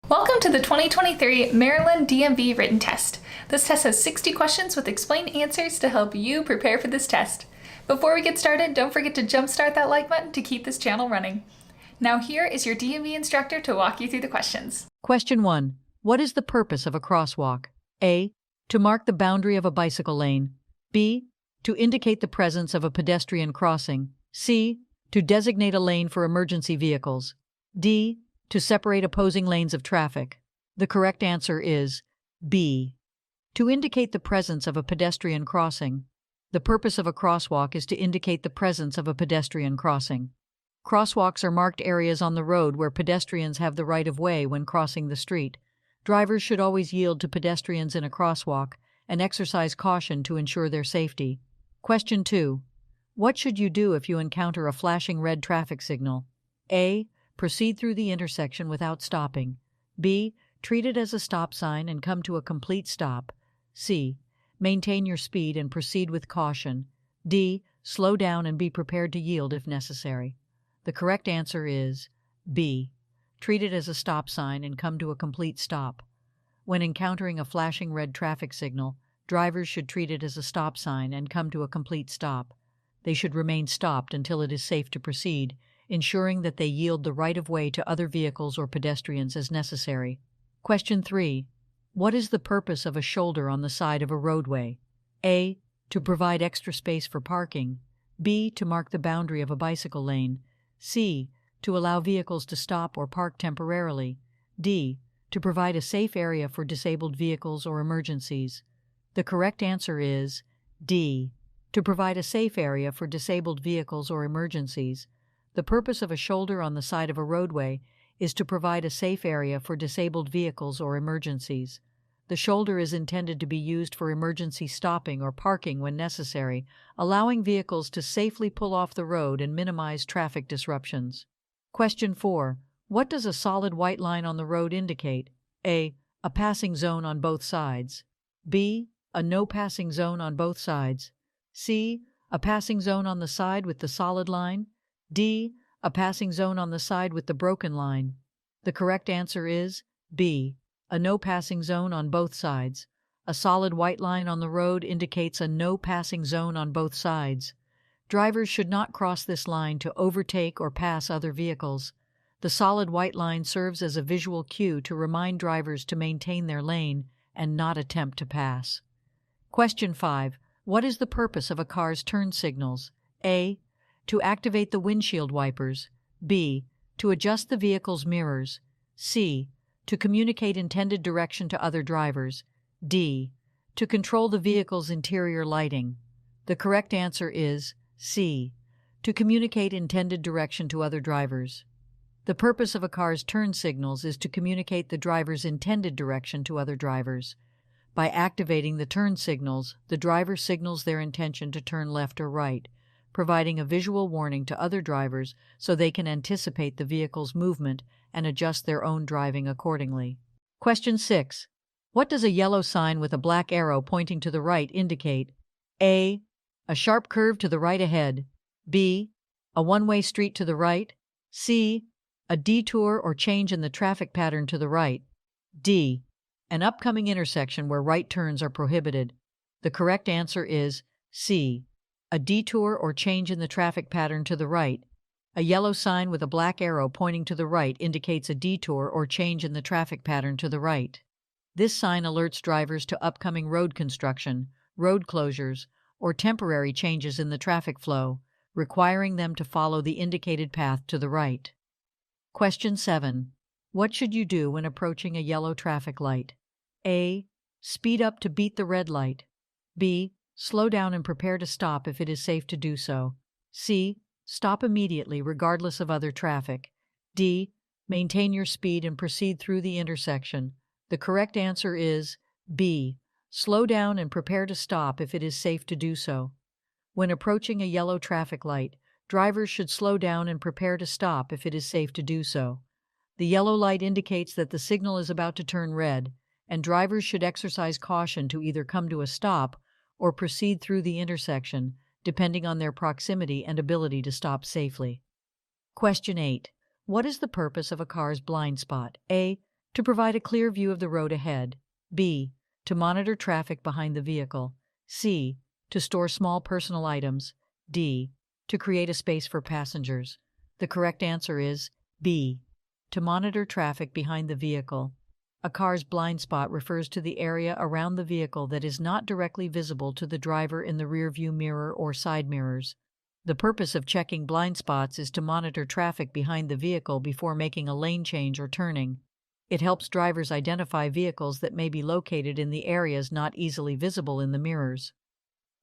Welcome to the 2023 Maryland DMV written test. This test has 60 questions with explained answers to help you prepare for this test. Before we get started, don't forget to jumpstart that like button to keep this channel running. Now here is your DMV instructor to walk you through the questions. Question 1. What is the purpose of a crosswalk? A. To mark the boundary of a bicycle lane. B. To indicate the presence of a pedestrian crossing. C. To designate a lane for emergency vehicles. D. To separate opposing lanes of traffic. The correct answer is B. To indicate the presence of a pedestrian crossing. The purpose of a crosswalk is to indicate the presence of a pedestrian crossing. Crosswalks are marked areas on the road where pedestrians have the right of way when crossing the street. Drivers should always yield to pedestrians in a crosswalk and exercise caution to ensure their safety. Question 2. What should you do if you encounter a flashing red traffic signal? A. Proceed through the intersection without stopping. B. Treat it as a stop sign and come to a complete stop. C. Maintain your speed and proceed with caution. D. Slow down and be prepared to yield if necessary. The correct answer is B. Treat it as a stop sign and come to a complete stop. When encountering a flashing red traffic signal, drivers should treat it as a stop sign and come to a complete stop. They should remain stopped until it is safe to proceed, ensuring that they yield the right of way to other vehicles or pedestrians as necessary. Question 3. What is the purpose of a shoulder on the side of a roadway? A. To provide extra space for parking. B. To mark the boundary of a bicycle lane. C. To allow vehicles to stop or park temporarily. D. To provide a safe area for disabled vehicles or emergencies. The correct answer is D. To provide a safe area for disabled vehicles or emergencies. The purpose of a shoulder on the side of a roadway is to provide a safe area for disabled vehicles or emergencies. The shoulder is intended to be used for emergency stopping or parking when necessary, allowing vehicles to safely pull off the road and minimize traffic disruptions. Question 4. What does a solid white line on the road indicate? A. A passing zone on both sides. B. A no passing zone on both sides. C. A passing zone on the side with the solid line. D. A passing zone on the side with the broken line. The correct answer is B. A no passing zone on both sides. A solid white line on the road indicates a no passing zone on both sides. Drivers should not cross this line to overtake or pass other vehicles. The solid white line serves as a visual cue to remind drivers to maintain their lane and not attempt to pass. Question 5. What is the purpose of a car's turn signals? A. To activate the windshield wipers. B. To adjust the vehicle's mirrors. C. To communicate intended direction to other drivers. D. To control the vehicle's interior lighting. The correct answer is C. To communicate intended direction to other drivers. The purpose of a car's turn signals is to communicate the driver's intended direction to other drivers. By activating the turn signals, the driver signals their intention to turn left or right, providing a visual warning to other drivers so they can anticipate the vehicle's movement and adjust their own driving accordingly. Question 6. What does a yellow sign with a black arrow pointing to the right indicate? A. A sharp curve to the right ahead. B. A one-way street to the right. C. A detour or change in the traffic pattern to the right. D. An upcoming intersection where right turns are prohibited. The correct answer is C. A detour or change in the traffic pattern to the right. A yellow sign with a black arrow pointing to the right indicates a detour or change in the traffic pattern to the right. This sign alerts drivers to upcoming road construction, road closures, or temporary changes in the traffic flow, requiring them to follow the indicated path to the right. Question 7. What should you do when approaching a yellow traffic light? A. Speed up to beat the red light. B. Slow down and prepare to stop if it is safe to do so. C. Stop immediately regardless of other traffic. D. Maintain your speed and proceed through the intersection. The correct answer is B. Slow down and prepare to stop if it is safe to do so. When approaching a yellow traffic light, drivers should slow down and prepare to stop if it is safe to do so. The yellow light indicates that the signal is about to turn red, and drivers should exercise caution to either come to a stop or proceed through the intersection, depending on their proximity and ability to stop safely. Question 8. What is the purpose of a car's blind spot? A. To provide a clear view of the road ahead. B. To monitor traffic behind the vehicle. C. To store small personal items. D. To create a space for passengers. The correct answer is B. To monitor traffic behind the vehicle. A car's blind spot refers to the area around the vehicle that is not directly visible to the driver in the rearview mirror or side mirrors. The purpose of checking blind spots is to monitor traffic behind the vehicle before making a lane change or turning. It helps drivers identify vehicles that may be located in the areas not easily visible in the mirrors.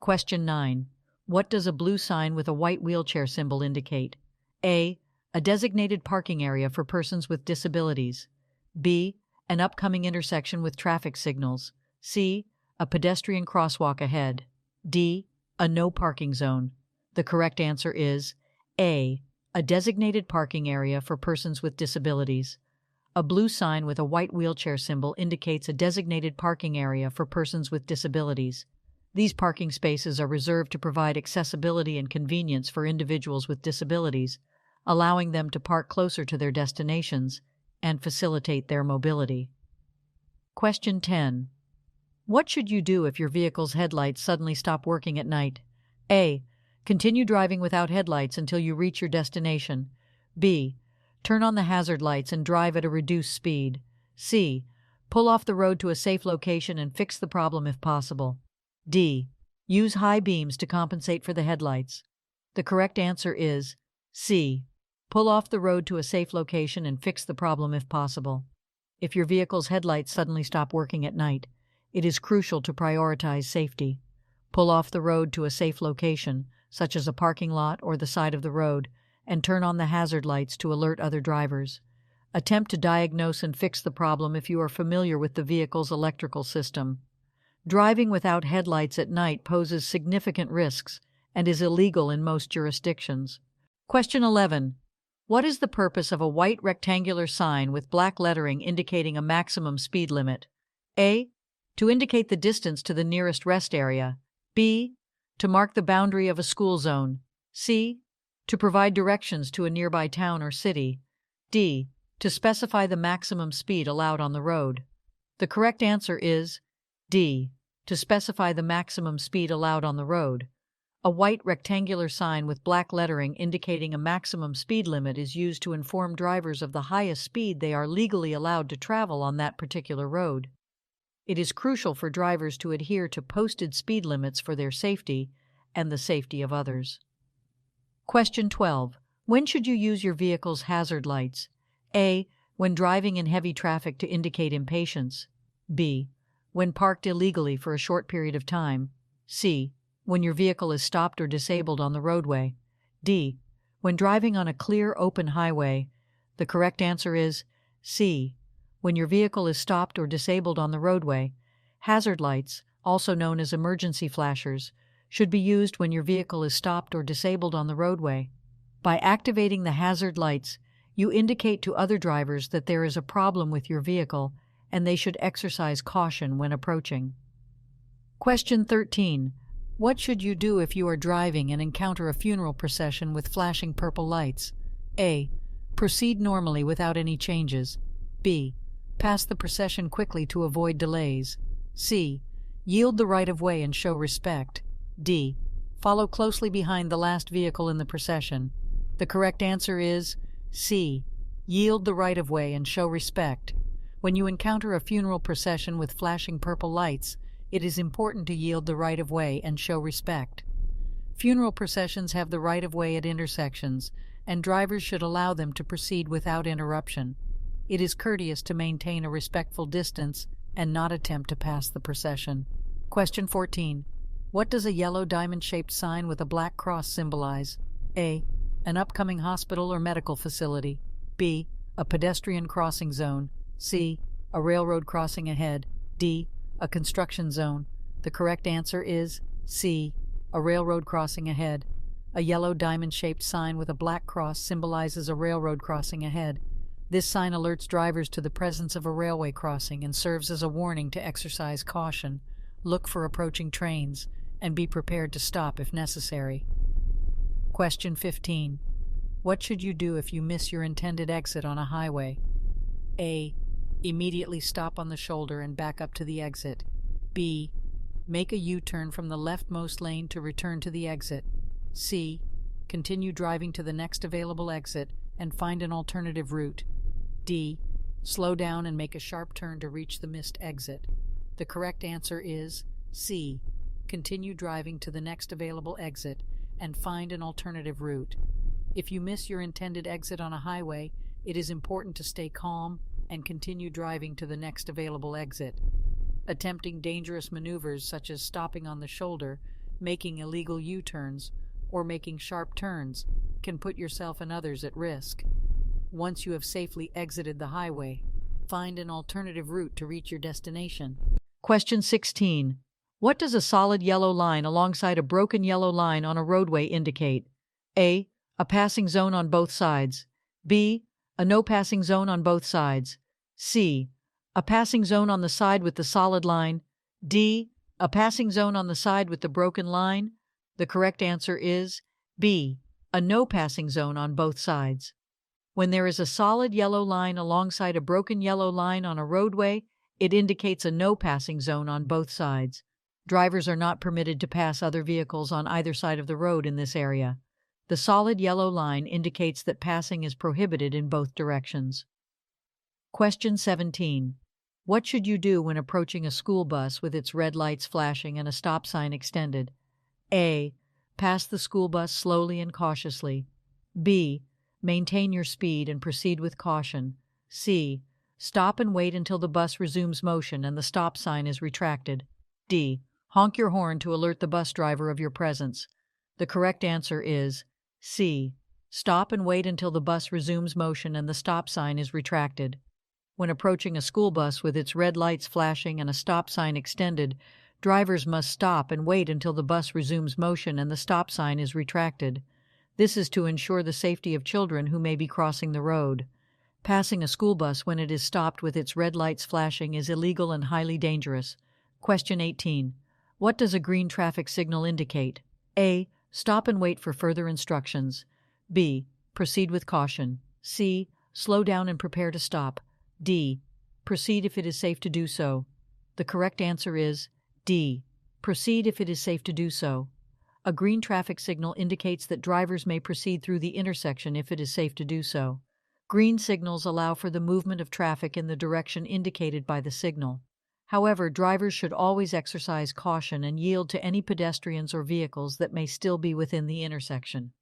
Question 9. What does a blue sign with a white wheelchair symbol indicate? A. A designated parking area for persons with disabilities. B. An upcoming intersection with traffic signals. C. A pedestrian crosswalk ahead. D. A no parking zone. The correct answer is A. A designated parking area for persons with disabilities. A blue sign with a white wheelchair symbol indicates a designated parking area for persons with disabilities. These parking spaces are reserved to provide accessibility and convenience for individuals with disabilities, allowing them to park closer to their destinations and facilitate their mobility. Question 10. What should you do if your vehicle's headlights suddenly stop working at night? A. Continue driving without headlights until you reach your destination. B. Turn on the hazard lights and drive at a reduced speed. C. Pull off the road to a safe location and fix the problem if possible. D. Use high beams to compensate for the headlights. The correct answer is C. Pull off the road to a safe location and fix the problem if possible. If your vehicle's headlights suddenly stop working at night, it is crucial to prioritize safety. Pull off the road to a safe location, such as a parking lot or the side of the road, and turn on the hazard lights to alert other drivers. Attempt to diagnose and fix the problem if you are familiar with the vehicle's electrical system. Driving without headlights at night poses significant risks and is illegal in most jurisdictions. Question 11. What is the purpose of a white rectangular sign with black lettering indicating a maximum speed limit? A. To indicate the distance to the nearest rest area. B. To mark the boundary of a school zone. C. To provide directions to a nearby town or city. D. To specify the maximum speed allowed on the road. The correct answer is D. To specify the maximum speed allowed on the road. A white rectangular sign with black lettering indicating a maximum speed limit is used to inform drivers of the highest speed they are legally allowed to travel on that particular road. It is crucial for drivers to adhere to posted speed limits for their safety and the safety of others. Question 12. When should you use your vehicle's hazard lights? A. When driving in heavy traffic to indicate impatience. B. When parked illegally for a short period of time. C. When your vehicle is stopped or disabled on the roadway. D. When driving on a clear, open highway. The correct answer is C. When your vehicle is stopped or disabled on the roadway. Hazard lights, also known as emergency flashers, should be used when your vehicle is stopped or disabled on the roadway. By activating the hazard lights, you indicate to other drivers that there is a problem with your vehicle and they should exercise caution when approaching. Question 13. What should you do if you are driving and encounter a funeral procession with flashing purple lights? A. Proceed normally without any changes. B. Pass the procession quickly to avoid delays. C. Yield the right-of-way and show respect. D. Follow closely behind the last vehicle in the procession. The correct answer is C. Yield the right-of-way and show respect. When you encounter a funeral procession with flashing purple lights, it is important to yield the right-of-way and show respect. Funeral processions have the right-of-way at intersections, and drivers should allow them to proceed without interruption. It is courteous to maintain a respectful distance and not attempt to pass the procession. Question 14. What does a yellow diamond-shaped sign with a black cross symbolize? A. An upcoming hospital or medical facility. B. A pedestrian crossing zone. C. A railroad crossing ahead. D. A construction zone. The correct answer is C. A railroad crossing ahead. A yellow diamond-shaped sign with a black cross symbolizes a railroad crossing ahead. This sign alerts drivers to the presence of a railway crossing and serves as a warning to exercise caution, look for approaching trains, and be prepared to stop if necessary. Question 15. What should you do if you miss your intended exit on a highway? A. Immediately stop on the shoulder and back up to the exit. B. Make a U-turn from the leftmost lane to return to the exit. C. Continue driving to the next available exit and find an alternative route. D. Slow down and make a sharp turn to reach the missed exit. The correct answer is C. Continue driving to the next available exit and find an alternative route. If you miss your intended exit on a highway, it is important to stay calm and continue driving to the next available exit. Attempting dangerous maneuvers such as stopping on the shoulder, making illegal U-turns, or making sharp turns can put yourself and others at risk. Once you have safely exited the highway, find an alternative route to reach your destination. Question 16. What does a solid yellow line alongside a broken yellow line on a roadway indicate? A. A passing zone on both sides. B. A no passing zone on both sides. C. A passing zone on the side with the solid line. D. A passing zone on the side with the broken line. The correct answer is B. A no passing zone on both sides. When there is a solid yellow line alongside a broken yellow line on a roadway, it indicates a no passing zone on both sides. Drivers are not permitted to pass other vehicles on either side of the road in this area. The solid yellow line indicates that passing is prohibited in both directions. Question 17. What should you do when approaching a school bus with its red lights flashing and a stop sign extended? A. Pass the school bus slowly and cautiously. B. Maintain your speed and proceed with caution. C. Stop and wait until the bus resumes motion and the stop sign is retracted. D. Honk your horn to alert the bus driver of your presence. The correct answer is C. Stop and wait until the bus resumes motion and the stop sign is retracted. When approaching a school bus with its red lights flashing and a stop sign extended, drivers must stop and wait until the bus resumes motion and the stop sign is retracted. This is to ensure the safety of children who may be crossing the road. Passing a school bus when it is stopped with its red lights flashing is illegal and highly dangerous. Question 18. What does a green traffic signal indicate? A. Stop and wait for further instructions. B. Proceed with caution. C. Slow down and prepare to stop. D. Proceed if it is safe to do so. The correct answer is D. Proceed if it is safe to do so. A green traffic signal indicates that drivers may proceed through the intersection if it is safe to do so. Green signals allow for the movement of traffic in the direction indicated by the signal. However, drivers should always exercise caution and yield to any pedestrians or vehicles that may still be within the intersection.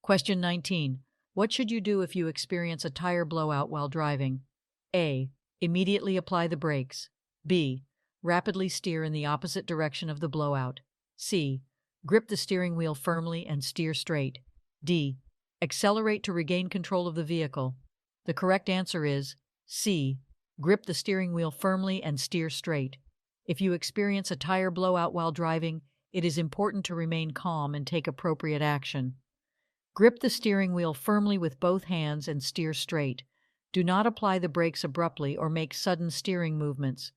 Question 19. What should you do if you experience a tire blowout while driving? A. Immediately apply the brakes. B. Rapidly steer in the opposite direction of the blowout. C. Grip the steering wheel firmly and steer straight. D. Accelerate to regain control of the vehicle. The correct answer is C. Grip the steering wheel firmly and steer straight. If you experience a tire blowout while driving, it is important to remain calm and take appropriate action. Grip the steering wheel firmly with both hands and steer straight. Do not apply the brakes abruptly or make sudden steering movements.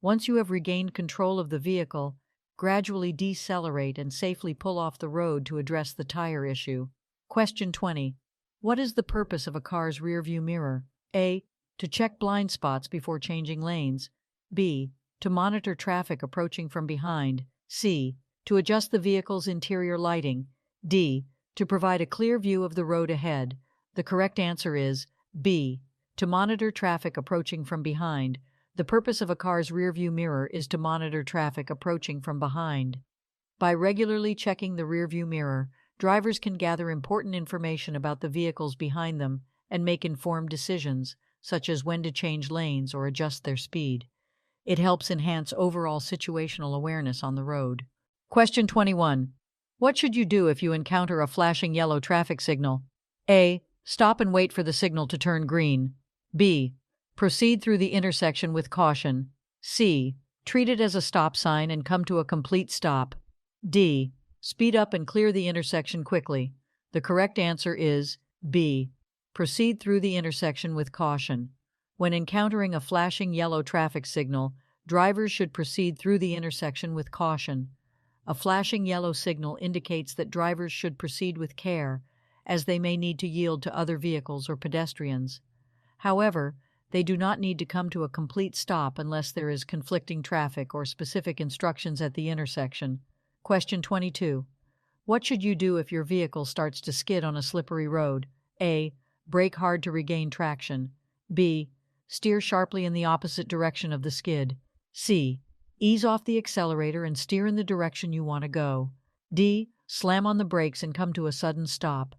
Once you have regained control of the vehicle, gradually decelerate and safely pull off the road to address the tire issue. Question 20. What is the purpose of a car's rearview mirror? A. To check blind spots before changing lanes. B. To monitor traffic approaching from behind. C. To adjust the vehicle's interior lighting. D. To provide a clear view of the road ahead. The correct answer is B. To monitor traffic approaching from behind. The purpose of a car's rearview mirror is to monitor traffic approaching from behind. By regularly checking the rearview mirror, drivers can gather important information about the vehicles behind them and make informed decisions, such as when to change lanes or adjust their speed. It helps enhance overall situational awareness on the road. Question 21. What should you do if you encounter a flashing yellow traffic signal? A. Stop and wait for the signal to turn green. B. Proceed through the intersection with caution. C. Treat it as a stop sign and come to a complete stop. D. Speed up and clear the intersection quickly. The correct answer is B. Proceed through the intersection with caution. When encountering a flashing yellow traffic signal, drivers should proceed through the intersection with caution. A flashing yellow signal indicates that drivers should proceed with care, as they may need to yield to other vehicles or pedestrians. However, They do not need to come to a complete stop unless there is conflicting traffic or specific instructions at the intersection. Question 22. What should you do if your vehicle starts to skid on a slippery road? A. Brake hard to regain traction. B. Steer sharply in the opposite direction of the skid. C. Ease off the accelerator and steer in the direction you want to go. D. Slam on the brakes and come to a sudden stop.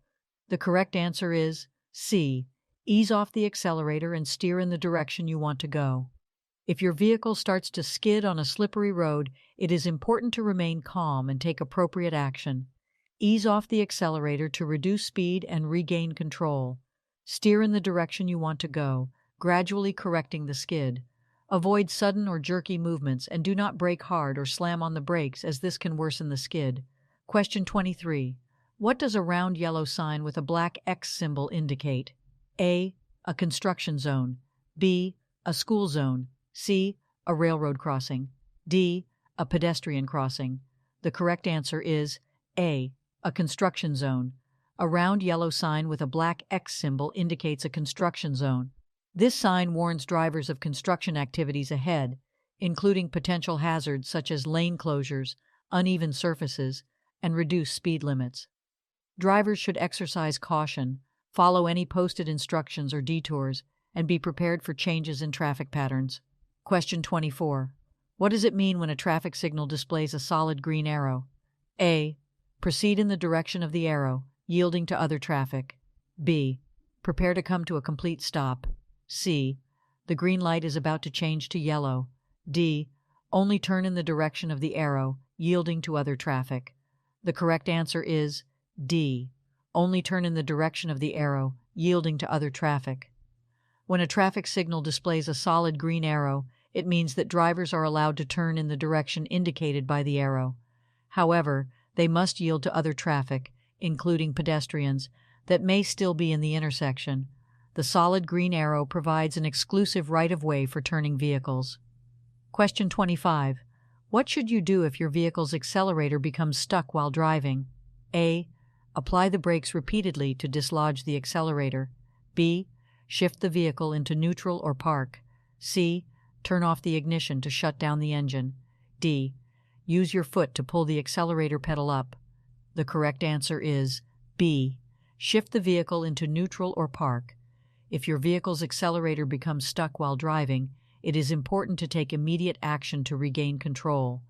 The correct answer is C. Ease off the accelerator and steer in the direction you want to go. If your vehicle starts to skid on a slippery road, it is important to remain calm and take appropriate action. Ease off the accelerator to reduce speed and regain control. Steer in the direction you want to go, gradually correcting the skid. Avoid sudden or jerky movements and do not brake hard or slam on the brakes, as this can worsen the skid. Question 23. What does a round yellow sign with a black X symbol indicate? A. A construction zone. B. A school zone. C. A railroad crossing. D. A pedestrian crossing. The correct answer is A. A construction zone. A round yellow sign with a black X symbol indicates a construction zone. This sign warns drivers of construction activities ahead, including potential hazards such as lane closures, uneven surfaces, and reduced speed limits. Drivers should exercise caution, follow any posted instructions or detours, and be prepared for changes in traffic patterns. Question 24. What does it mean when a traffic signal displays a solid green arrow? A. Proceed in the direction of the arrow, yielding to other traffic. B. Prepare to come to a complete stop. C. The green light is about to change to yellow. D. Only turn in the direction of the arrow, yielding to other traffic. The correct answer is D. Only turn in the direction of the arrow, yielding to other traffic. When a traffic signal displays a solid green arrow, it means that drivers are allowed to turn in the direction indicated by the arrow. However, they must yield to other traffic, including pedestrians, that may still be in the intersection. The solid green arrow provides an exclusive right-of-way for turning vehicles. Question 25. What should you do if your vehicle's accelerator becomes stuck while driving? A. Apply the brakes repeatedly to dislodge the accelerator. B. Shift the vehicle into neutral or park. C. Turn off the ignition to shut down the engine. D. Use your foot to pull the accelerator pedal up. The correct answer is B. Shift the vehicle into neutral or park. If your vehicle's accelerator becomes stuck while driving, it is important to take immediate action to regain control.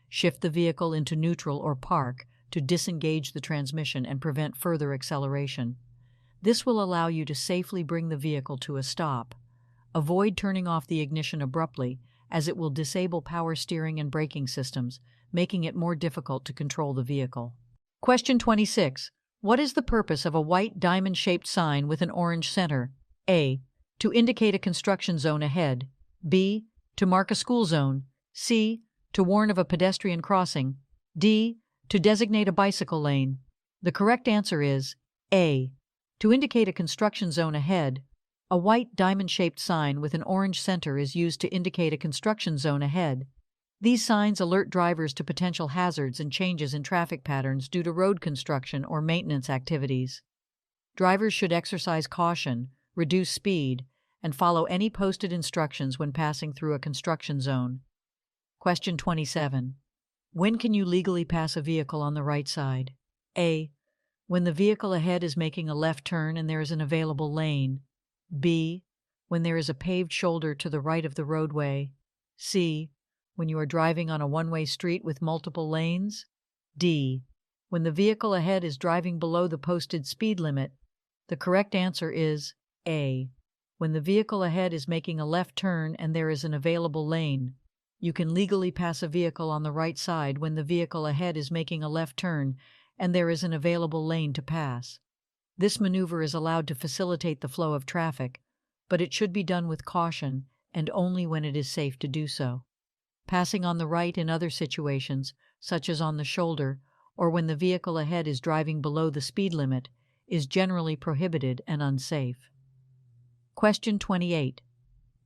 Shift the vehicle into neutral or park to disengage the transmission and prevent further acceleration. This will allow you to safely bring the vehicle to a stop. Avoid turning off the ignition abruptly, as it will disable power steering and braking systems, making it more difficult to control the vehicle. Question 26. What is the purpose of a white diamond-shaped sign with an orange center? A. To indicate a construction zone ahead. B. To mark a school zone. C. To warn of a pedestrian crossing. D. To designate a bicycle lane. The correct answer is A. To indicate a construction zone ahead. A white diamond-shaped sign with an orange center is used to indicate a construction zone ahead. These signs alert drivers to potential hazards and changes in traffic patterns due to road construction or maintenance activities. Drivers should exercise caution, reduce speed, and follow any posted instructions when passing through a construction zone. Question 27. When can you legally pass a vehicle on the right side? A. When the vehicle ahead is making a left turn and there is an available lane. B. When there is a paved shoulder to the right of the roadway. C. When you are driving on a one-way street with multiple lanes. D. When the vehicle ahead is driving below the posted speed limit. The correct answer is A. When the vehicle ahead is making a left turn and there is an available lane. You can legally pass a vehicle on the right side when the vehicle ahead is making a left turn and there is an available lane to pass. This maneuver is allowed to facilitate the flow of traffic, but it should be done with caution and only when it is safe to do so. Passing on the right in other situations, such as on the shoulder or when the vehicle ahead is driving below the speed limit, is generally prohibited and unsafe. Question 28.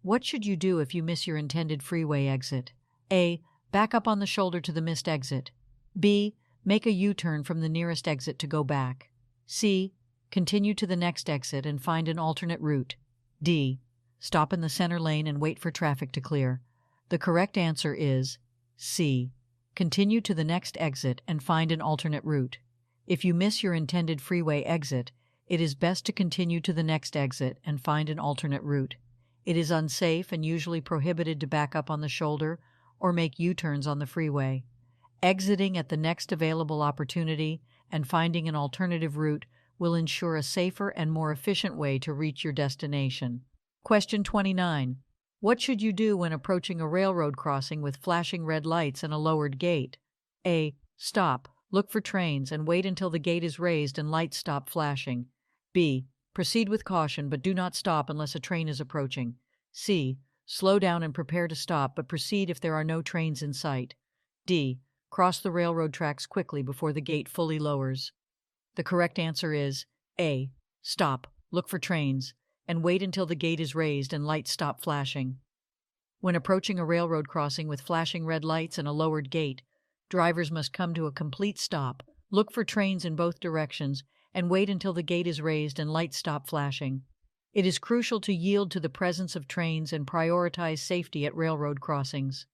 What should you do if you miss your intended freeway exit? A. Back up on the shoulder to the missed exit. B. Make a U-turn from the nearest exit to go back. C. Continue to the next exit and find an alternate route. D. Stop in the center lane and wait for traffic to clear. The correct answer is C. Continue to the next exit and find an alternate route. If you miss your intended freeway exit, it is best to continue to the next exit and find an alternate route. It is unsafe and usually prohibited to back up on the shoulder or make U-turns on the freeway. Exiting at the next available opportunity and finding an alternative route will ensure a safer and more efficient way to reach your destination. Question 29. What should you do when approaching a railroad crossing with flashing red lights and a lowered gate? A. Stop, look for trains, and wait until the gate is raised and lights stop flashing. B. Proceed with caution but do not stop unless a train is approaching. C. Slow down and prepare to stop but proceed if there are no trains in sight. D. Cross the railroad tracks quickly before the gate fully lowers. The correct answer is A. Stop, look for trains, and wait until the gate is raised and lights stop flashing. When approaching a railroad crossing with flashing red lights and a lowered gate, drivers must come to a complete stop, look for trains in both directions, and wait until the gate is raised and lights stop flashing. It is crucial to yield to the presence of trains and prioritize safety at railroad crossings.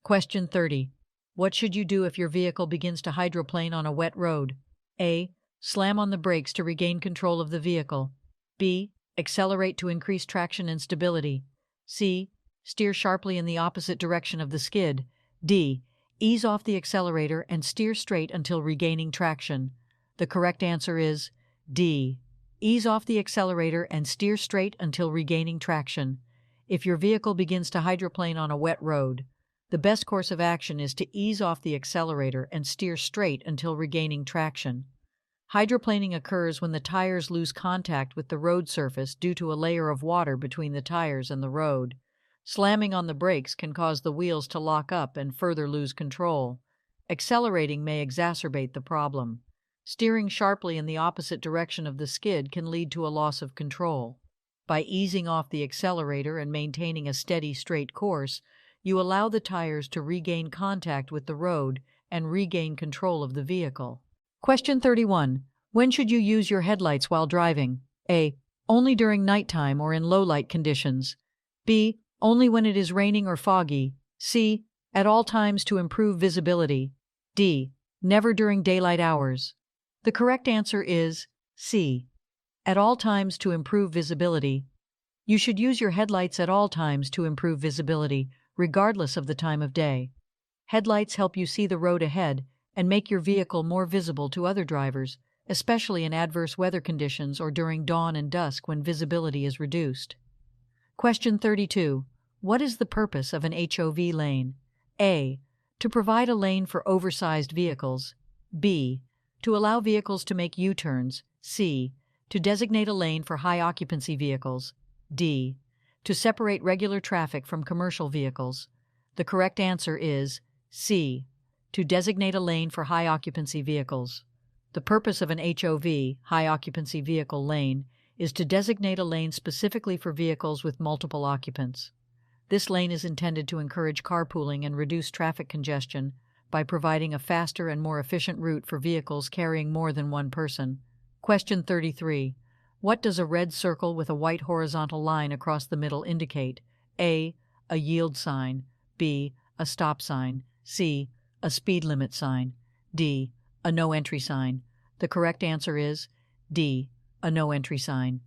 Question 30. What should you do if your vehicle begins to hydroplane on a wet road? A. Slam on the brakes to regain control of the vehicle. B. Accelerate to increase traction and stability. C. Steer sharply in the opposite direction of the skid. D. Ease off the accelerator and steer straight until regaining traction. The correct answer is D. Ease off the accelerator and steer straight until regaining traction. If your vehicle begins to hydroplane on a wet road, the best course of action is to ease off the accelerator and steer straight until regaining traction. Hydroplaning occurs when the tires lose contact with the road surface due to a layer of water between the tires and the road. Slamming on the brakes can cause the wheels to lock up and further lose control. Accelerating may exacerbate the problem. Steering sharply in the opposite direction of the skid can lead to a loss of control. By easing off the accelerator and maintaining a steady, straight course, you allow the tires to regain contact with the road and regain control of the vehicle. Question 31. When should you use your headlights while driving? A. Only during nighttime or in low light conditions. B. Only when it is raining or foggy. C. At all times to improve visibility. D. Never during daylight hours. The correct answer is C. At all times to improve visibility. You should use your headlights at all times to improve visibility, regardless of the time of day. Headlights help you see the road ahead and make your vehicle more visible to other drivers, especially in adverse weather conditions or during dawn and dusk when visibility is reduced. Question 32. What is the purpose of an HOV lane? A. To provide a lane for oversized vehicles. B. To allow vehicles to make U-turns. C. To designate a lane for high-occupancy vehicles. D. To separate regular traffic from commercial vehicles. The correct answer is C. To designate a lane for high-occupancy vehicles. The purpose of an HOV, high-occupancy vehicle lane, is to designate a lane specifically for vehicles with multiple occupants. This lane is intended to encourage carpooling and reduce traffic congestion by providing a faster and more efficient route for vehicles carrying more than one person. Question 33. What does a red circle with a white horizontal line across the middle indicate? A. A yield sign. B. A stop sign. C. A speed limit sign. D. A no entry sign. The correct answer is D. A no entry sign.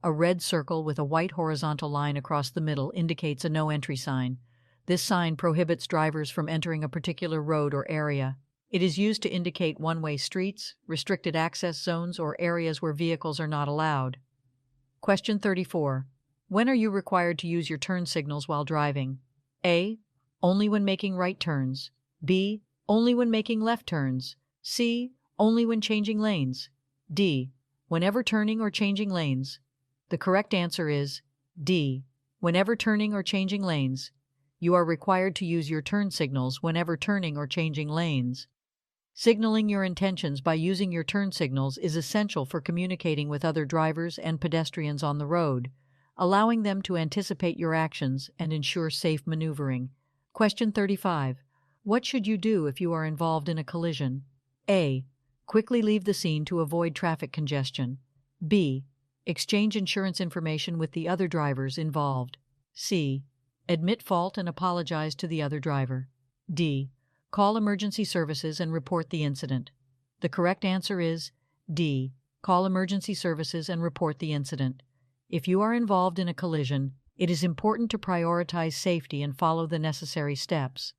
A red circle with a white horizontal line across the middle indicates a no entry sign. This sign prohibits drivers from entering a particular road or area. It is used to indicate one-way streets, restricted access zones, or areas where vehicles are not allowed. Question 34. When are you required to use your turn signals while driving? A. Only when making right turns. B. Only when making left turns. C. Only when changing lanes. D. Whenever turning or changing lanes. The correct answer is D. Whenever turning or changing lanes. You are required to use your turn signals whenever turning or changing lanes. Signaling your intentions by using your turn signals is essential for communicating with other drivers and pedestrians on the road, allowing them to anticipate your actions and ensure safe maneuvering. Question 35. What should you do if you are involved in a collision? A. Quickly leave the scene to avoid traffic congestion. B. Exchange insurance information with the other drivers involved. C. Admit fault and apologize to the other driver. D. Call emergency services and report the incident. The correct answer is D. Call emergency services and report the incident. If you are involved in a collision, it is important to prioritize safety and follow the necessary steps.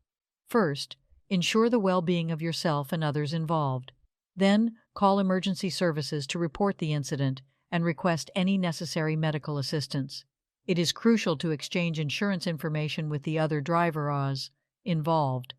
First, ensure the well-being of yourself and others involved. Then, call emergency services to report the incident and request any necessary medical assistance. It is crucial to exchange insurance information with the other drivers involved,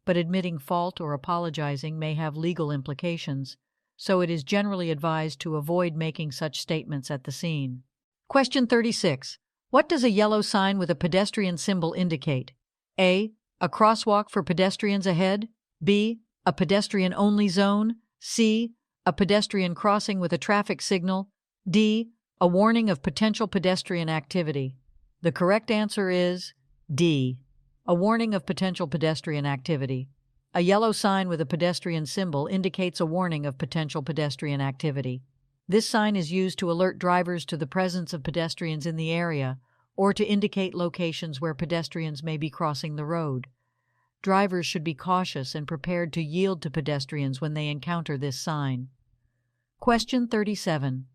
but admitting fault or apologizing may have legal implications, so it is generally advised to avoid making such statements at the scene. Question 36. What does a yellow sign with a pedestrian symbol indicate? A. A crosswalk for pedestrians ahead. B. A pedestrian-only zone. C. A pedestrian crossing with a traffic signal. D. A warning of potential pedestrian activity. The correct answer is D. A warning of potential pedestrian activity. A yellow sign with a pedestrian symbol indicates a warning of potential pedestrian activity. This sign is used to alert drivers to the presence of pedestrians in the area or to indicate locations where pedestrians may be crossing the road. Drivers should be cautious and prepared to yield to pedestrians when they encounter this sign. Question 37.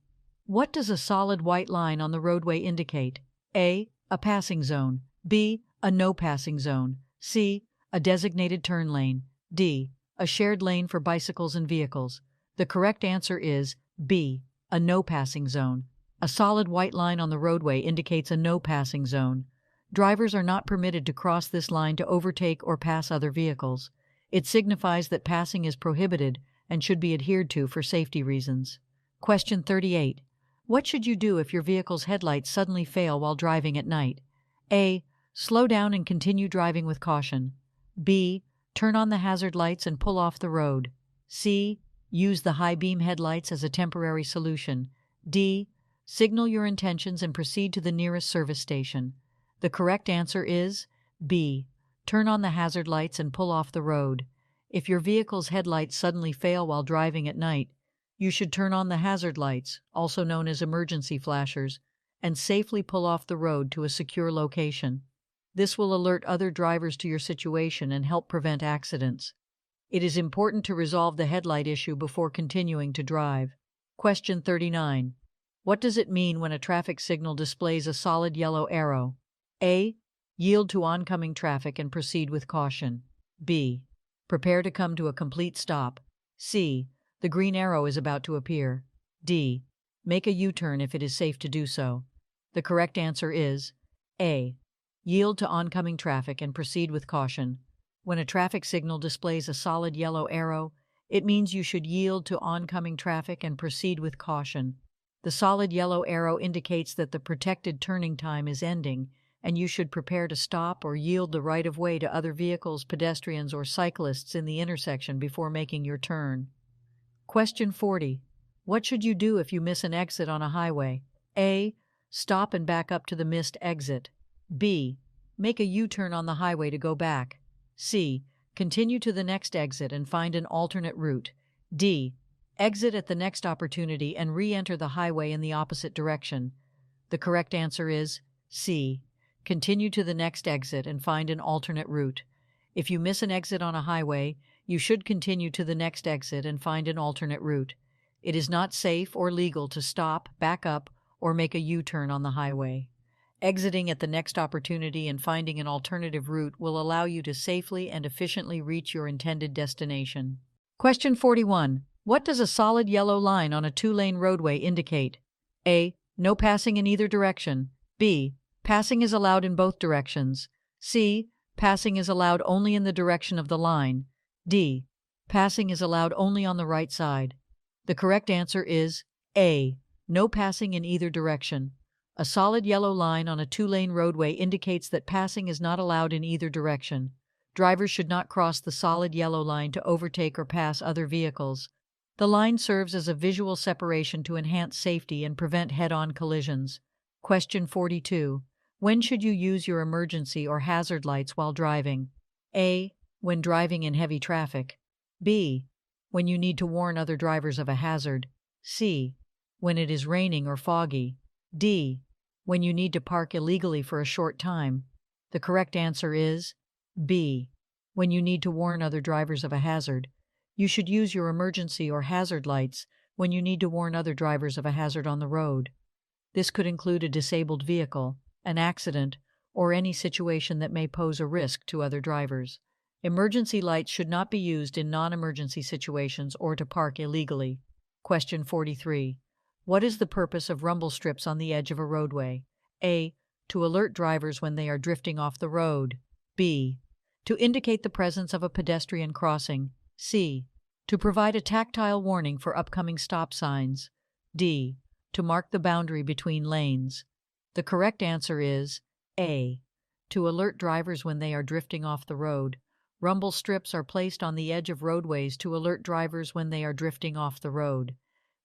What does a solid white line on the roadway indicate? A. A passing zone. B. A no passing zone. C. A designated turn lane. D. A shared lane for bicycles and vehicles. The correct answer is B. A no passing zone. A solid white line on the roadway indicates a no passing zone. Drivers are not permitted to cross this line to overtake or pass other vehicles. It signifies that passing is prohibited and should be adhered to for safety reasons. Question 38. What should you do if your vehicle's headlights suddenly fail while driving at night? A. Slow down and continue driving with caution. B. Turn on the hazard lights and pull off the road. C. Use the high beam headlights as a temporary solution. D. Signal your intentions and proceed to the nearest service station. The correct answer is B. Turn on the hazard lights and pull off the road. If your vehicle's headlights suddenly fail while driving at night, you should turn on the hazard lights, also known as emergency flashers, and safely pull off the road to a secure location. This will alert other drivers to your situation and help prevent accidents. It is important to resolve the headlight issue before continuing to drive. Question 39. What does it mean when a traffic signal displays a solid yellow arrow? A. Yield to oncoming traffic and proceed with caution. B. Prepare to come to a complete stop. C. The green arrow is about to appear. D. Make a U-turn if it is safe to do so. The correct answer is A. Yield to oncoming traffic and proceed with caution. When a traffic signal displays a solid yellow arrow, it means you should yield to oncoming traffic and proceed with caution. The solid yellow arrow indicates that the protected turning time is ending, and you should prepare to stop or yield the right-of-way to other vehicles, pedestrians, or cyclists in the intersection before making your turn. Question 40. What should you do if you miss an exit on a highway? A. Stop and back up to the missed exit. B. Make a U-turn on the highway to go back. C. Continue to the next exit and find an alternate route. D. Exit at the next opportunity and re-enter the highway in the opposite direction. The correct answer is C. Continue to the next exit and find an alternate route. If you miss an exit on a highway, you should continue to the next exit and find an alternate route. It is not safe or legal to stop, back up, or make a U-turn on the highway. Exiting at the next opportunity and finding an alternative route will allow you to safely and efficiently reach your intended destination. Question 41. What does a solid yellow line on a two-lane roadway indicate? A. No passing in either direction. B. Passing is allowed in both directions. C. Passing is allowed only in the direction of the line. D. Passing is allowed only on the right side. The correct answer is A. No passing in either direction. A solid yellow line on a two-lane roadway indicates that passing is not allowed in either direction. Drivers should not cross the solid yellow line to overtake or pass other vehicles. The line serves as a visual separation to enhance safety and prevent head-on collisions. Question 42. When should you use your emergency or hazard lights while driving? A. When driving in heavy traffic. B. When you need to warn other drivers of a hazard. C. when it is raining or foggy. D. When you need to park illegally for a short time. The correct answer is B. When you need to warn other drivers of a hazard. You should use your emergency or hazard lights when you need to warn other drivers of a hazard on the road. This could include a disabled vehicle, an accident, or any situation that may pose a risk to other drivers. Emergency lights should not be used in non-emergency situations or to park illegally. Question 43. What is the purpose of rumble strips on the edge of a roadway? A. To alert drivers when they are drifting off the road. B. To indicate the presence of a pedestrian crossing. C. To provide a tactile warning for upcoming stop signs. D. To mark the boundary between lanes. The correct answer is A. To alert drivers when they are drifting off the road. Rumble strips are placed on the edge of roadways to alert drivers when they are drifting off the road.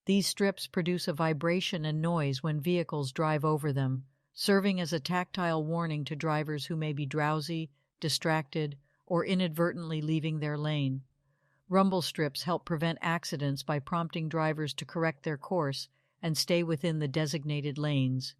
These strips produce a vibration and noise when vehicles drive over them, serving as a tactile warning to drivers who may be drowsy, distracted, or inadvertently leaving their lane. Rumble strips help prevent accidents by prompting drivers to correct their course and stay within the designated lanes.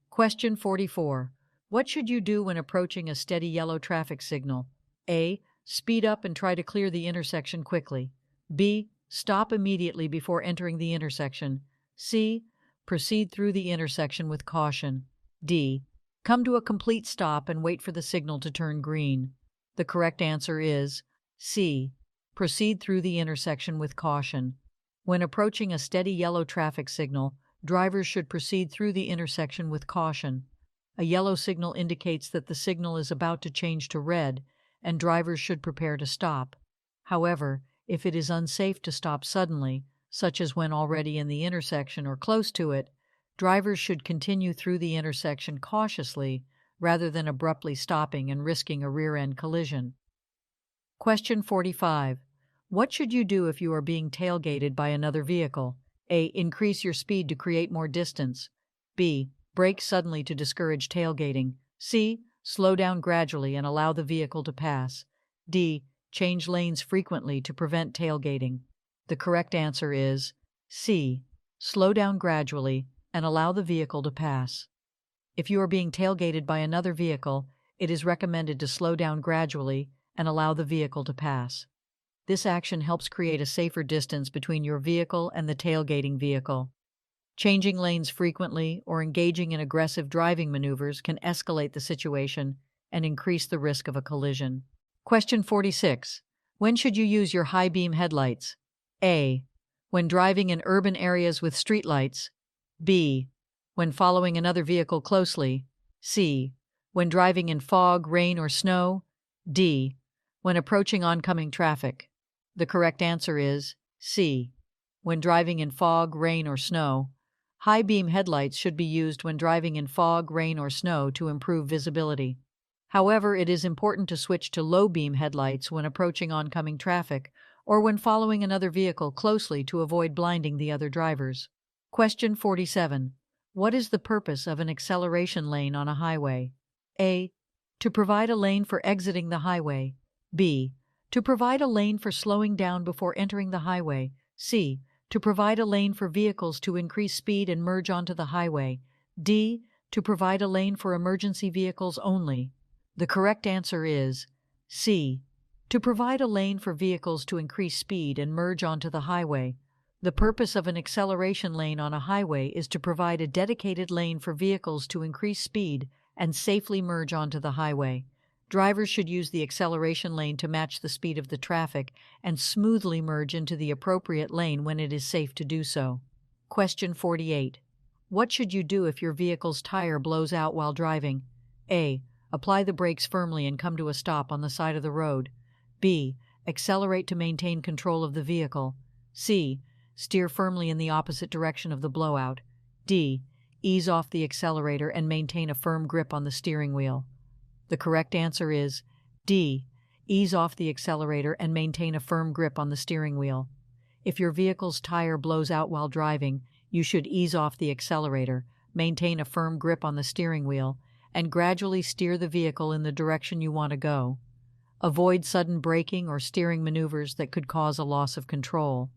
Question 44. What should you do when approaching a steady yellow traffic signal? A. Speed up and try to clear the intersection quickly. B. Stop immediately before entering the intersection. C. Proceed through the intersection with caution. D. Come to a complete stop and wait for the signal to turn green. The correct answer is C. Proceed through the intersection with caution. When approaching a steady yellow traffic signal, drivers should proceed through the intersection with caution. A yellow signal indicates that the signal is about to change to red, and drivers should prepare to stop. However, if it is unsafe to stop suddenly, such as when already in the intersection or close to it, drivers should continue through the intersection cautiously rather than abruptly stopping and risking a rear-end collision. Question 45. What should you do if you are being tailgated by another vehicle? A. Increase your speed to create more distance. B. Brake suddenly to discourage tailgating. C. Slow down gradually and allow the vehicle to pass. D. Change lanes frequently to prevent tailgating. The correct answer is C. Slow down gradually and allow the vehicle to pass. If you are being tailgated by another vehicle, it is recommended to slow down gradually and allow the vehicle to pass. This action helps create a safer distance between your vehicle and the tailgating vehicle. Changing lanes frequently or engaging in aggressive driving maneuvers can escalate the situation and increase the risk of a collision. Question 46. When should you use your high beam headlights? A. When driving in urban areas with streetlights. B. When following another vehicle closely. C. When driving in fog, rain, or snow. D. When approaching oncoming traffic. The correct answer is C. When driving in fog, rain, or snow. High beam headlights should be used when driving in fog, rain, or snow to improve visibility. However, it is important to switch to low beam headlights when approaching oncoming traffic or when following another vehicle closely to avoid blinding the other drivers. Question 47. What is the purpose of an acceleration lane on a highway? A. To provide a lane for exiting the highway. B. To provide a lane for slowing down before entering the highway. C. To provide a lane for vehicles to increase speed and merge onto the highway. D. To provide a lane for emergency vehicles only. The correct answer is C. To provide a lane for vehicles to increase speed and merge onto the highway. The purpose of an acceleration lane on a highway is to provide a dedicated lane for vehicles to increase speed and safely merge onto the highway. Drivers should use the acceleration lane to match the speed of the traffic and smoothly merge into the appropriate lane when it is safe to do so. Question 48. What should you do if your vehicle's tire blows out while driving? A. Apply the brakes firmly and come to a stop on the side of the road. B. Accelerate to maintain control of the vehicle. C. Steer firmly in the opposite direction of the blowout. D. Ease off the accelerator and maintain a firm grip on the steering wheel. The correct answer is D. Ease off the accelerator and maintain a firm grip on the steering wheel. If your vehicle's tire blows out while driving, you should ease off the accelerator, maintain a firm grip on the steering wheel, and gradually steer the vehicle in the direction you want to go. Avoid sudden braking or steering maneuvers that could cause a loss of control.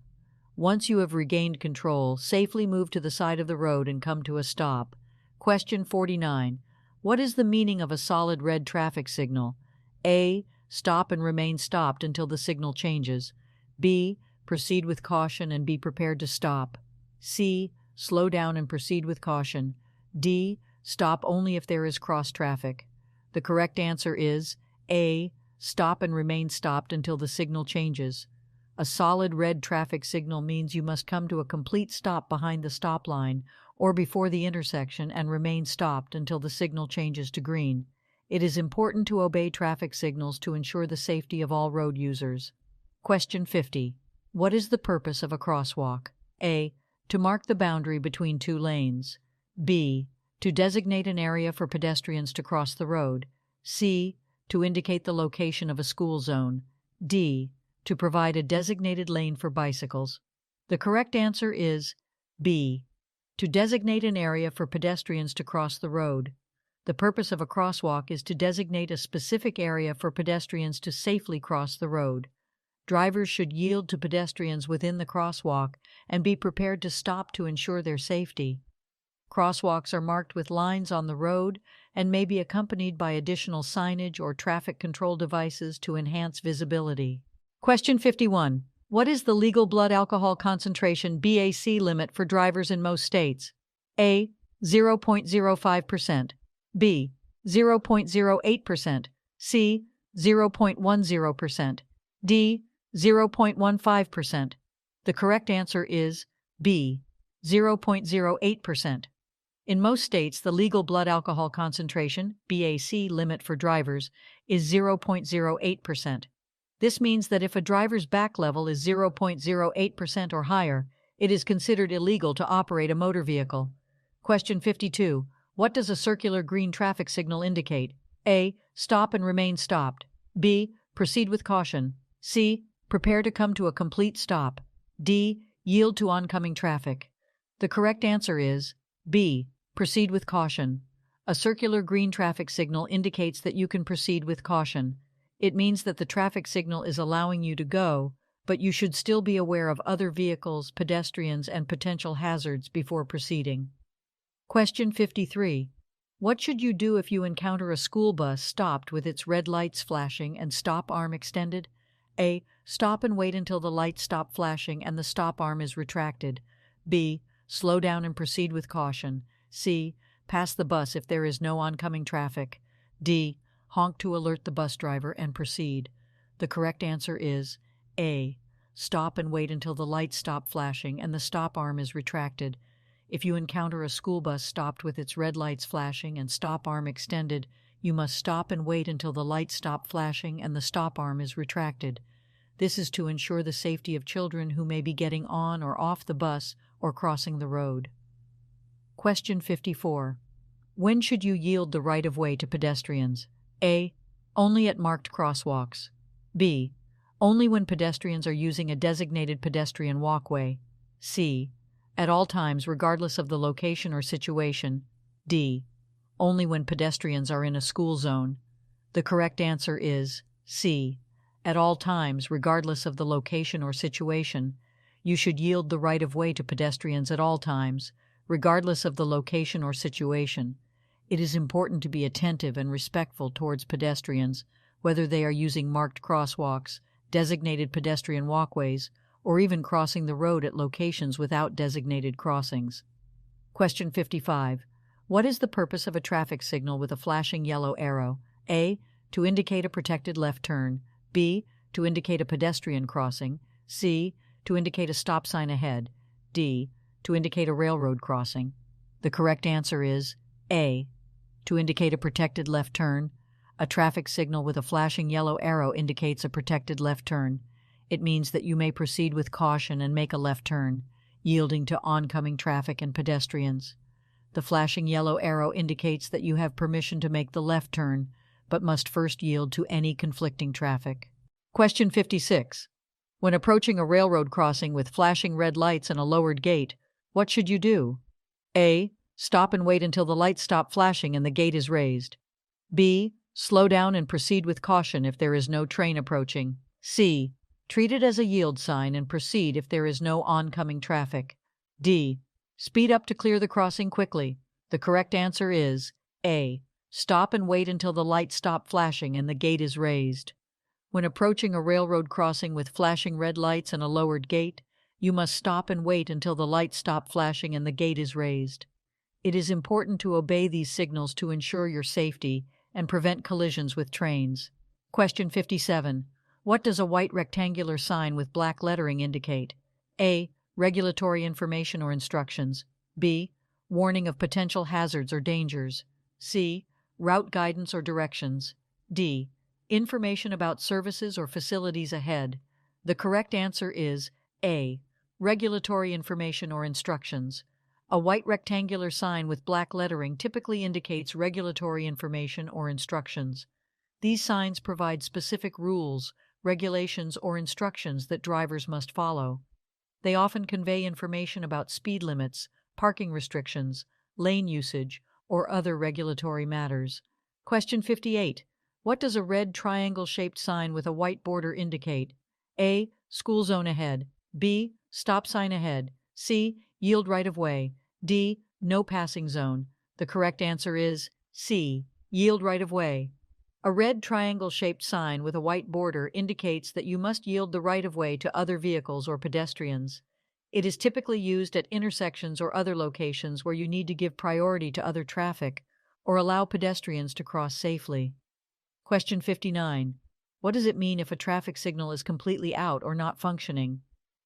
Once you have regained control, safely move to the side of the road and come to a stop. Question 49. What is the meaning of a solid red traffic signal? A. Stop and remain stopped until the signal changes. B. Proceed with caution and be prepared to stop. C. Slow down and proceed with caution. D. Stop only if there is cross traffic. The correct answer is A. Stop and remain stopped until the signal changes. A solid red traffic signal means you must come to a complete stop behind the stop line or before the intersection and remain stopped until the signal changes to green. It is important to obey traffic signals to ensure the safety of all road users. Question 50. What is the purpose of a crosswalk? A. To mark the boundary between two lanes. B. To designate an area for pedestrians to cross the road. C. To indicate the location of a school zone. D. To provide a designated lane for bicycles. The correct answer is B. To designate an area for pedestrians to cross the road. The purpose of a crosswalk is to designate a specific area for pedestrians to safely cross the road. Drivers should yield to pedestrians within the crosswalk and be prepared to stop to ensure their safety. Crosswalks are marked with lines on the road and may be accompanied by additional signage or traffic control devices to enhance visibility. Question 51. What is the legal blood alcohol concentration (BAC) limit for drivers in most states? A. 0.05%. B. 0.08%. C. 0.10%. D. 0.15%. The correct answer is B. 0.08%. In most states, the legal blood alcohol concentration (BAC) limit for drivers is 0.08%. This means that if a driver's back level is 0.08% or higher, it is considered illegal to operate a motor vehicle. Question 52. What does a circular green traffic signal indicate? A. Stop and remain stopped. B. Proceed with caution. C. Prepare to come to a complete stop. D. Yield to oncoming traffic. The correct answer is B. Proceed with caution. A circular green traffic signal indicates that you can proceed with caution. It means that the traffic signal is allowing you to go, but you should still be aware of other vehicles, pedestrians, and potential hazards before proceeding. Question 53. What should you do if you encounter a school bus stopped with its red lights flashing and stop arm extended? A. Stop and wait until the lights stop flashing and the stop arm is retracted. B. Slow down and proceed with caution. C. Pass the bus if there is no oncoming traffic. D. Honk to alert the bus driver and proceed. The correct answer is A. Stop and wait until the lights stop flashing and the stop arm is retracted. If you encounter a school bus stopped with its red lights flashing and stop arm extended, you must stop and wait until the lights stop flashing and the stop arm is retracted. This is to ensure the safety of children who may be getting on or off the bus or crossing the road. Question 54. When should you yield the right-of-way to pedestrians? A. Only at marked crosswalks. B. Only when pedestrians are using a designated pedestrian walkway. C. At all times regardless of the location or situation. D. Only when pedestrians are in a school zone. The correct answer is C. At all times regardless of the location or situation. You should yield the right-of-way to pedestrians at all times, regardless of the location or situation. It is important to be attentive and respectful towards pedestrians, whether they are using marked crosswalks, designated pedestrian walkways, or even crossing the road at locations without designated crossings. Question 55. What is the purpose of a traffic signal with a flashing yellow arrow? A. To indicate a protected left turn. B. To indicate a pedestrian crossing. C. To indicate a stop sign ahead. D. To indicate a railroad crossing. The correct answer is A. To indicate a protected left turn. A traffic signal with a flashing yellow arrow indicates a protected left turn. It means that you may proceed with caution and make a left turn, yielding to oncoming traffic and pedestrians. The flashing yellow arrow indicates that you have permission to make the left turn, but must first yield to any conflicting traffic. Question 56. When approaching a railroad crossing with flashing red lights and a lowered gate, what should you do? A. Stop and wait until the lights stop flashing and the gate is raised. B. Slow down and proceed with caution if there is no train approaching. C. Treat it as a yield sign and proceed if there is no oncoming traffic. D. Speed up to clear the crossing quickly. The correct answer is A. Stop and wait until the lights stop flashing and the gate is raised. When approaching a railroad crossing with flashing red lights and a lowered gate, you must stop and wait until the lights stop flashing and the gate is raised. It is important to obey these signals to ensure your safety and prevent collisions with trains. Question 57. What does a white rectangular sign with black lettering indicate? A. Regulatory information or instructions. B. Warning of potential hazards or dangers. C. Route guidance or directions. D. Information about services or facilities ahead. The correct answer is A. Regulatory information or instructions. A white rectangular sign with black lettering typically indicates regulatory information or instructions. These signs provide specific rules, regulations, or instructions that drivers must follow. They often convey information about speed limits, parking restrictions, lane usage, or other regulatory matters. Question 58. What does a red triangle-shaped sign with a white border indicate? A. School zone ahead. B. Stop sign ahead. C. Yield right of way. D. No passing zone. The correct answer is C. Yield right of way. A red triangle-shaped sign with a white border indicates that you must yield the right of way to other vehicles or pedestrians. It is typically used at intersections or other locations where you need to give priority to other traffic or allow pedestrians to cross safely. Question 59. What does it mean if a traffic signal is completely out or not functioning?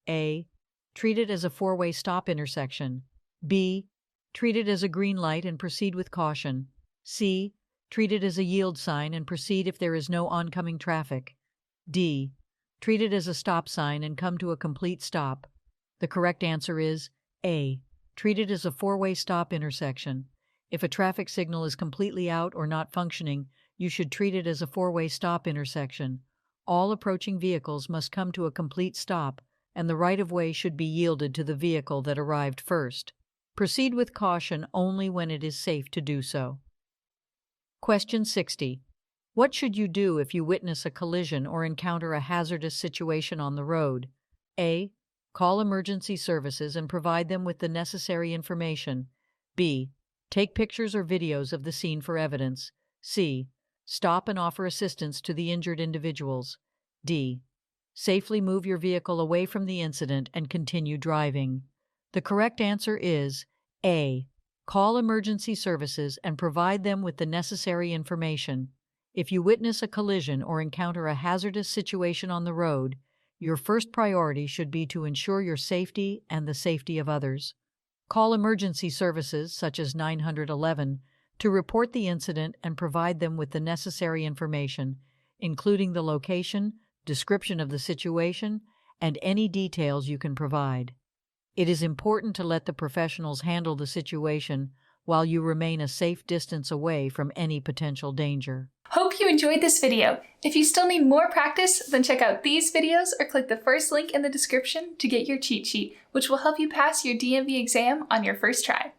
A. Treat it as a four-way stop intersection. B. Treat it as a green light and proceed with caution. C. Treat it as a yield sign and proceed if there is no oncoming traffic. D. Treat it as a stop sign and come to a complete stop. The correct answer is A. Treat it as a four-way stop intersection. If a traffic signal is completely out or not functioning, you should treat it as a four-way stop intersection. All approaching vehicles must come to a complete stop, and the right-of-way should be yielded to the vehicle that arrived first. Proceed with caution only when it is safe to do so. Question 60. What should you do if you witness a collision or encounter a hazardous situation on the road? A. Call emergency services and provide them with the necessary information. B. Take pictures or videos of the scene for evidence. C. Stop and offer assistance to the injured individuals. D. Safely move your vehicle away from the incident and continue driving. The correct answer is A. Call emergency services and provide them with the necessary information. If you witness a collision or encounter a hazardous situation on the road, your first priority should be to ensure your safety and the safety of others. Call emergency services, such as 911, to report the incident and provide them with the necessary information, including the location, description of the situation, and any details you can provide. It is important to let the professionals handle the situation while you remain a safe distance away from any potential danger. Hope you enjoyed this video. If you still need more practice, then check out these videos or click the first link in the description to get your cheat sheet, which will help you pass your DMV exam on your first try.